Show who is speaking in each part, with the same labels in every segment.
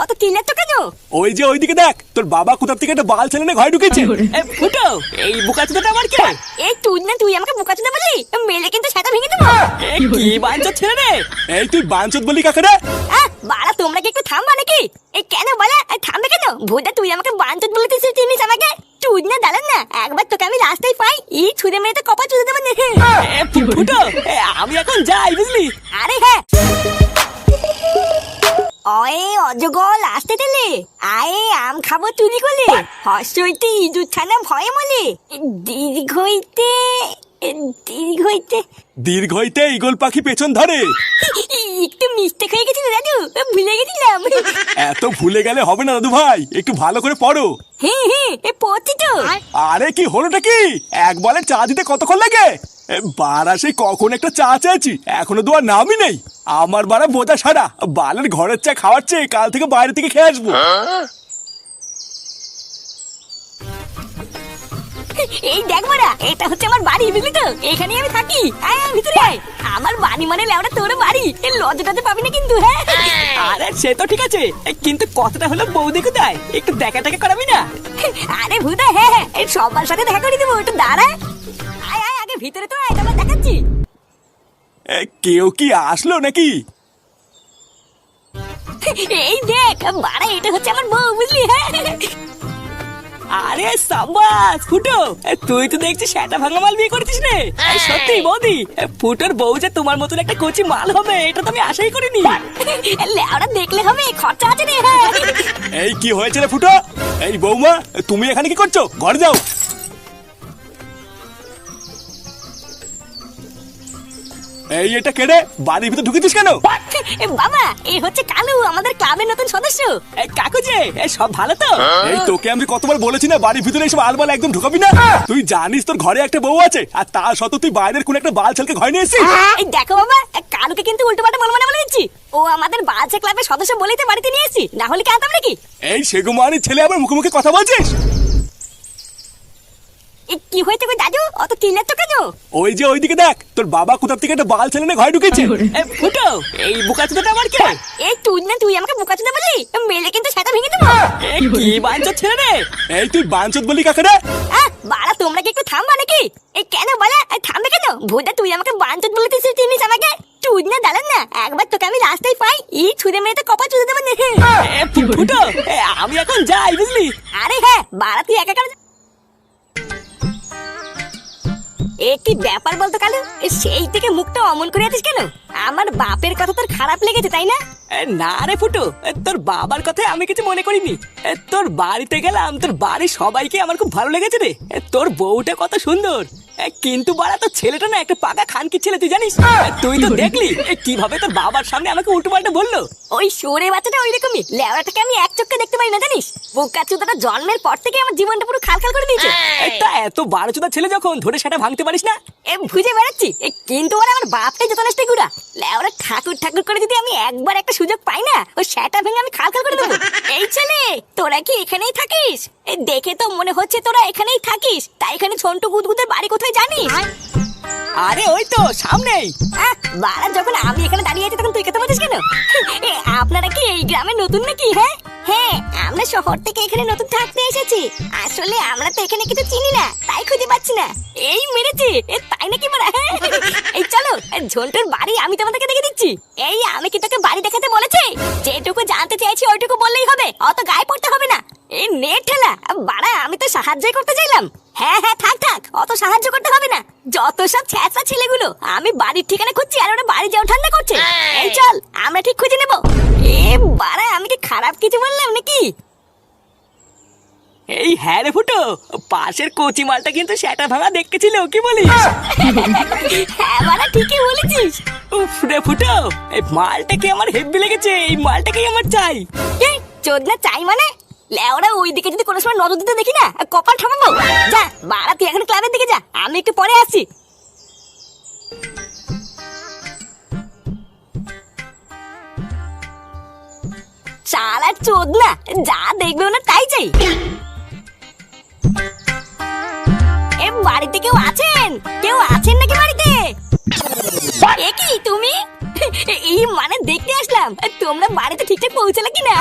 Speaker 1: অত চিল্লাচ্ছ কেন?
Speaker 2: ওই যে ওইদিকে দেখ, তোর বাবা কোথা থেকে একটা বাল ছেলে ঘরে ঢুকেছে।
Speaker 3: ফুটো, এই বোকাচোদাটা আমার কে?
Speaker 1: এই তুই না, তুই আমাকে বোকাচোদা বললি, মেলে কিন্তু সেটা ভেঙে দেবো।
Speaker 3: কি বাঞ্চোদ ছেলে রে?
Speaker 2: এই তুই বাঞ্চোদ বলি কাকে রে?
Speaker 1: বাড়া তোমরা কি একটু থামবা নাকি? এই কেন বলা, থামবে কেন? ভোদা তুই আমাকে বাঞ্চোদ বলতেছিস, চিনিস আমাকে? তুই না দাঁড়ান না, একবার তোকে আমি রাস্তায় পাই ছুঁড়ে মেরে তো কপাল চুদে দেবো।
Speaker 3: ফুটো, আমি এখন যাই, বুঝলি?
Speaker 1: আরে হ্যাঁ, অয়ে অজগল আসতে দিলে আয়ে আম খাবো চুরি করলে, হর্ষ হইতে ইঁদুর ছানা ভয়ে মলে, দীর্ঘ হইতে দীর্ঘ হইতে
Speaker 2: দীর্ঘ হইতে ঈগল পাখি পেছন ধরে।
Speaker 1: একটু মিস্টেক হয়ে গেছিল দাদু, ভুলে গেছিলাম।
Speaker 2: এত ভুলে গেলে হবে না দাদু ভাই, একটু ভালো করে পড়ো।
Speaker 1: হ্যাঁ হ্যাঁ, পড়ছি তো।
Speaker 2: আরে কি হলোটা কি? এক বলে চা দিতে কতক্ষণ লাগে? বারা সেই কখন একটা চা চাইছি, এখনো তো আর নামই নেই। আমার বারা বোঝা সারা, বালের ঘরের চা খাওয়াচ্ছে, কাল থেকে বাইরে থেকে খেয়ে আসবো।
Speaker 1: এই দেখ মারা, এটা হচ্ছে আমার বাড়ি, বুঝলি তো? এখানে আমি থাকি। আয় আয় ভিতরে আয়। আমার বাড়ি মানে লেওড়া তোর বাড়ি, এই লজ্জাটাতে পাবি না কিন্তু। হ্যাঁ
Speaker 3: আরে সে তো ঠিক আছে, কিন্তু কথাটা হলো বৌদি কোথায়, একটু দেখা টাকা করাবি না?
Speaker 1: আরে ভুদা, হ্যাঁ হ্যাঁ, এই সবার সাথে দেখা করে দেবো, একটু দাঁড়া। আয় আয়, আগে ভিতরে তো আয়, তারপর দেখাচ্ছি।
Speaker 2: কেউ কি আসলো নাকি?
Speaker 1: এই দেখ বাড়া, এটা হচ্ছে আমার বউ, বুঝলি? হ্যাঁ
Speaker 3: আরে সাবাস ফুটো, তুই তো দেখছি সেটা ভাঙা মাল বিয়ে করছিস রে। সত্যি বৌদি, ফুটোর বউ যে তোমার মতন একটা কচি মাল হবে, এটা তো আমি আশাই করিনি।
Speaker 1: লেওড়া দেখলে হবে, খরচা আছে রে। হ্যাঁ
Speaker 2: এই কি হয়েছে রে ফুটো? এই বৌমা, তুমি এখানে কি করছো? ঘরে যাও। এই এটা কেড়ে বাড়ির ভিতর ঢুকেছিস কেন?
Speaker 1: বাবা, এই হচ্ছে কালু, আমাদের ক্লাবের নতুন সদস্য।
Speaker 3: কাকু যে সব ভালো তো?
Speaker 2: এই তোকে আমি কতবার বলেছি না বাড়ির ভিতরে এসব আলবাল একদম ঢুকাবি না। তুই জানিস তোর ঘরে একটা বউ আছে, আর তার সত্ত্বেও তুই বাইরের কোন একটা বাল ছেলেকে ঘরে নিয়ে এসেছিস।
Speaker 1: এই দেখো বাবা, কালুকে কিন্তু উল্টো পাল্টা বলবো না বলে দিচ্ছি। ও আমাদের বাচ্চা ক্লাবের সদস্য বলেই তো বাড়িতে নিয়ে এসেছি, না হলে কি আনতাম নাকি?
Speaker 2: এই সেগুমানির ছেলে আবার মুখে মুখে কথা বলছিস?
Speaker 1: কি হয়েছে গো দাদু, অত চিল্লাচ্ছ কেন?
Speaker 2: ওই যে ওইদিকে দেখ, তোর বাবা কোথা থেকে একটা বাল ছেলে ঘরে ঢুকেছে।
Speaker 3: ফুটো, এই বোকাচোদাটা আমার কে?
Speaker 1: এই তুই না, তুই আমাকে বোকাচোদা বললি, মেলে কিন্তু সেটা ভেঙে দেবো।
Speaker 3: কি বাঞ্চোদ ছেলে রে?
Speaker 2: এই তুই বাঞ্চোদ বলি কাকে রে?
Speaker 1: বাড়া তোমরা কি একটু থামবা নাকি? এই কেন বলা, থামবে কেন? ভোদা তুই আমাকে বাঞ্চোদ বলতেছিস, চিনিস আমাকে? তুই না দাঁড়ান না, একবার তোকে আমি রাস্তায় পাই ছুঁড়ে মেরে তো কপাল চুদে দেবো।
Speaker 3: ফুটো, আমি এখন যাই, বুঝলি?
Speaker 1: আরে হ্যাঁ, বাড়া তুই একা একটি ব্যাপার বলতো কালু, সেই থেকে মুখটা অমন করে আছিস কেন? আমার বাপের কথা তোর খারাপ লেগেছে তাই না?
Speaker 3: না রে ফুটো, তোর বাবার কথায় আমি কিছু মনে করিনি। তোর বাড়িতে গেলাম, তোর বাড়ির সবাইকে আমার খুব ভালো লেগেছে রে। তোর বউটা কত সুন্দর, কিন্তু বাড়া তোর ছেলেটা না একটা পাকা খানকি ছেলে, তুই জানিস? তুই তো দেখলি কিভাবে তোর বাবার সামনে আমাকে উল্টো পাল্টা বললো।
Speaker 1: ওই সরে বাচ্চাটা ওই রকমই, লেওড়াটাকে আমি এক চোখে দেখতে পাই না জানিস? বোকা চুদাটা জন্মের পর থেকে আমার জীবনটা পুরো খালখাল করে দিয়েছে।
Speaker 3: তা এত বারো চোদা ছেলে যখন, ধরে সেটা ভাঙতে পারিস না?
Speaker 1: বুঝে বেড়াচ্ছি, কিন্তু ওরা আমার বাপটাই যত নষ্ট গুড়া। লেওড়া ঠাকুর ঠাকুর করে যদি আমি একবার একটা সুযোগ পাই না, ও সেটা ভেঙে আমি খালখাল করে দেবো। এই ছেলে, তোরা কি এখানেই থাকিস? দেখে তো মনে হচ্ছে তোরা এখানেই থাকিস, তাই এখানে ছোট গুদগুদের বাড়ি কোথায় জানিস?
Speaker 3: আরে ওই তো সামনেই।
Speaker 1: বাড়া, যখন আমি এখানে দাঁড়িয়ে আছি তখন তুই কথা বলছিস কেন? আপনারা কি এই গ্রামে নতুন নাকি? হ্যাঁ হ্যাঁ, আমরা শহর থেকে এখানে নতুন থাকতে এসেছি। আসলে আমরা তো এখানে কিছু চিনি না, তাই খুঁজে পাচ্ছি না। এই মেরেছে, তাই নাকি মারা? এই চলো, ঝন্টুর বাড়ি আমি তোমাদেরকে দেখে দিচ্ছি। এই আমি কি তোকে বাড়ি দেখাতে বলেছি? যেটুকু জানতে চাইছি ওইটুকু বললেই হবে, অত গায়ে পড়তে হবে না। এই নেট ঠেলা বাড়া, আমি তো সাহায্যই করতে চাইলাম। হ্যাঁ হ্যাঁ, থাক থাক, অত সাহায্য করতে হবে না। যত সব ছ্যাঁচড়া ছেলেগুলো, আমি বাড়ির ঠিকানা খুঁজছি আর ওরা বাড়ি যাও ঠান্ডা করছে। এই চল, আমরা ঠিক খুঁজে নেবো। বাড়া, আমি কি খারাপ কিছু বললাম নাকি?
Speaker 3: এই হ্যাঁ রে ফুটো, পাশের কচি মালটা কিন্তু সেটা ভাঙা দেখতে ছিল, কি বলিস?
Speaker 1: হ্যাঁ বাড়া, ঠিকই বলেছিস।
Speaker 3: উফ রে ফুটো, এই মালটাকে আমার হেব্বি লেগেছে, এই মালটাকেই আমার চাই।
Speaker 1: চোদনা চাই মানে? লেওরা ওইদিকে যদি কোনো সময় নজর দিতে দেখি না, কপাল ঠামাবো। যা বাড়া, তুই এখন ক্লাবের দিকে যা, আমি একটু পরে আসছি। শালা চোদনা, যা দেখবে না তাই চাই। বাড়িতে কেউ আছেন? কেউ আছেন নাকি বাড়িতে? এ কি তুমি? এই মানে দেখতে আসলাম তোমরা বাড়িতে ঠিকঠাক পৌঁছালে কিনা।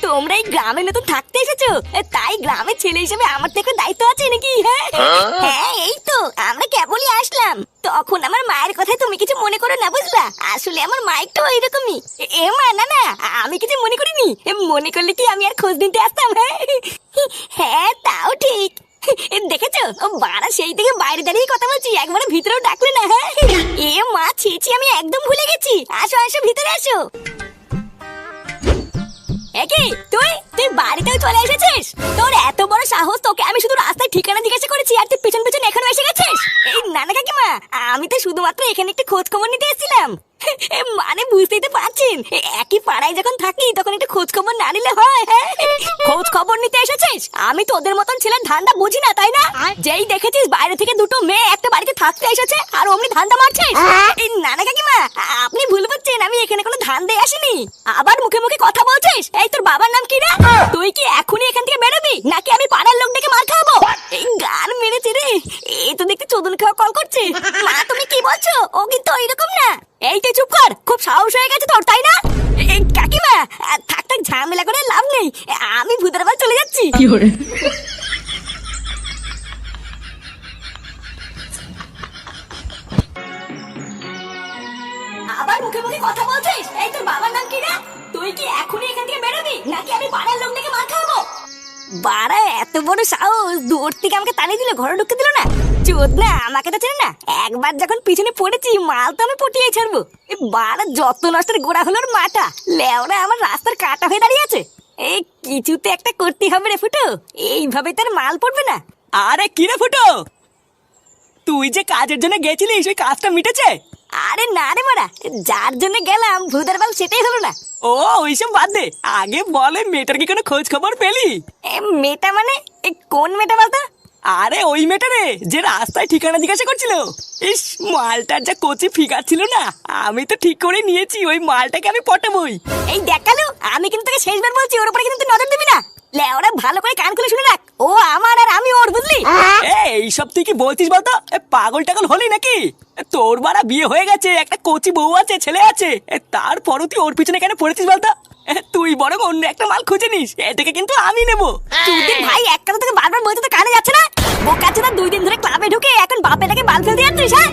Speaker 1: তোমরা এই গ্রামে নতুন থাকতে এসেছো, তাই গ্রামের ছেলে হিসেবে আমার তো একটা দায়িত্ব আছে নাকি? হ্যাঁ এই তো আমরা কেবলই আসলাম, তখন আমার মায়ের কথায় তুমি কিছু মনে করো না বুঝলা। আসলে আমার মা একটু ওইরকমই। এ মা না না, আমি কিছু মনে করিনি। মনে করলে কি আমি আর খোঁজ নিতে আসতাম? হ্যাঁ তাও ঠিক। দেখেছো বাড়া সেই থেকে বাইরে দাঁড়িয়ে কথা বলছি, একবারে ভিতরেও ডাকলে না। হ্যাঁ এ মা ছিছি, আমি একদম ভুলে গেছি। আসো আসো ভিতরে আসো। একি তুই তুই বাড়িতেও চলে এসেছিস? তোর এত বড় সাহস, তোকে আমি শুধু রাস্তায় ঠিকানা জিজ্ঞাসা করেছি আর তুই পেছন পেছন এখানে এসে গেছিস? এই নানা কাকিমা, আমি তো শুধুমাত্র এখানে একটু খোঁজ খবর নিতে এসেছিলাম। মানে বুঝতেই তো পারছেন, একই পাড়ায় যখন থাকি তখন একটু খোঁজ খবর না নিলে হয়? হ্যাঁ খোঁজ খবর নিতে এসেছিস? আমি তোদের মতন ছেলের ধান্দা বুঝি না তাই না? যেই দেখেছিস বাইরে থেকে দুটো মেয়ে একটা বাড়িতে থাকতে এসেছে আর অমনি ধান্দা মারছিস। এই নানা কাকিমা, আপনি ভুল বুঝছেন, আমি এখানে কোনো ধান্দায় আসিনি। আবার মুখে মুখে কথা বলছিস। এই তোর বাবার নাম কি রে? তুই কি এখনই এখান থেকে বেরোবি নাকি আমি পাড়ার লোক ডেকে মার খাবো? এই গান মেরেছে রে, এই তো দেখতে চোদন খাওয়া কল করছে। মা তুমি কি বলছো? ও কিন্তু ওইরকম না। এই তুই চুপ কর, খুব সাহস হয়ে গেছে তোর তাই না? এই কাকিমা থাক থাক, ঝামেলা করে লাভ নেই, আমি ভূতের বাড়ি চলে যাচ্ছি। আবার মুখে মুখে কথা বলছিস। এই তোর বাবার নাম কি রে? তুই কি এখনই এখান থেকে বেরোবি নাকি আমি পাড়ার লোক ডেকে মার খাবো? বাড়া এত বড় সাহস, দূর থেকে আমাকে টানিয়ে দিল, ঘরে ঢুকতে দিল না। চোদ না, আমাকে তো চেনে না। একবার যখন পিছনে পড়েছি মাল তো আমি পটিয়ে ছাড়বো। এই বাড়া যত নষ্টের গোড়া হলো ওর মাটা, লেওরা আমার রাস্তার কাটা হয়ে দাঁড়িয়ে আছে। এই কিছুতে একটা করতে হবে রে ফুটো, এইভাবে তার মাল পড়বে না।
Speaker 3: আরে কি রে ফুটো, তুই যে কাজের জন্য গেছিলিস ওই কাজটা মিটেছে?
Speaker 1: আরে না রে মারা, যার জন্য গেলাম ভূতের বাল সেটাই হলো না।
Speaker 3: ও ওইসব বাদ দে, আগে বলে মেয়েটার কি কোনো খোঁজ খবর পেলি?
Speaker 1: মেয়েটা মানে কোন মেয়েটা বলতো?
Speaker 3: আরে ওই মেয়েটা রে, যে রাস্তায় ঠিকানা জিজ্ঞাসা করছিল। ইস মালটার যা কচি ফিগার ছিল না, আমি তো ঠিক করে নিয়েছি ওই মালটাকে আমি পটাবই।
Speaker 1: এই দেখালো, আমি কিন্তু তোকে শেষবার বলছি ওর উপরে কিন্তু তুই নজর দিবি না। লেওরা ভালো করে কান খুলে শুনে রাখ, ও আমার আর আমি ওর, বুঝলি?
Speaker 3: এইসব তুই কি বলছিস বলতো? পাগল টাগল হলি নাকি? তোর বাড়া বিয়ে হয়ে গেছে, একটা কচি বউ আছে, ছেলে আছে, তারপরও তুই ওর পিছনে কেন পড়েছিস বলতো? তুই বরং অন্য একটা মাল খুঁজে নিস, এটাকে কিন্তু আমি নেবো।
Speaker 1: তুই ভাই এক কথা থেকে বারবার বলতে তো কানে যাচ্ছে না। বোকা ছোড়া 2 দিন ধরে ক্লাবে ঢুকে এখন বাপেটাকে বাল ফেলতে যাচ্ছিস। হ্যাঁ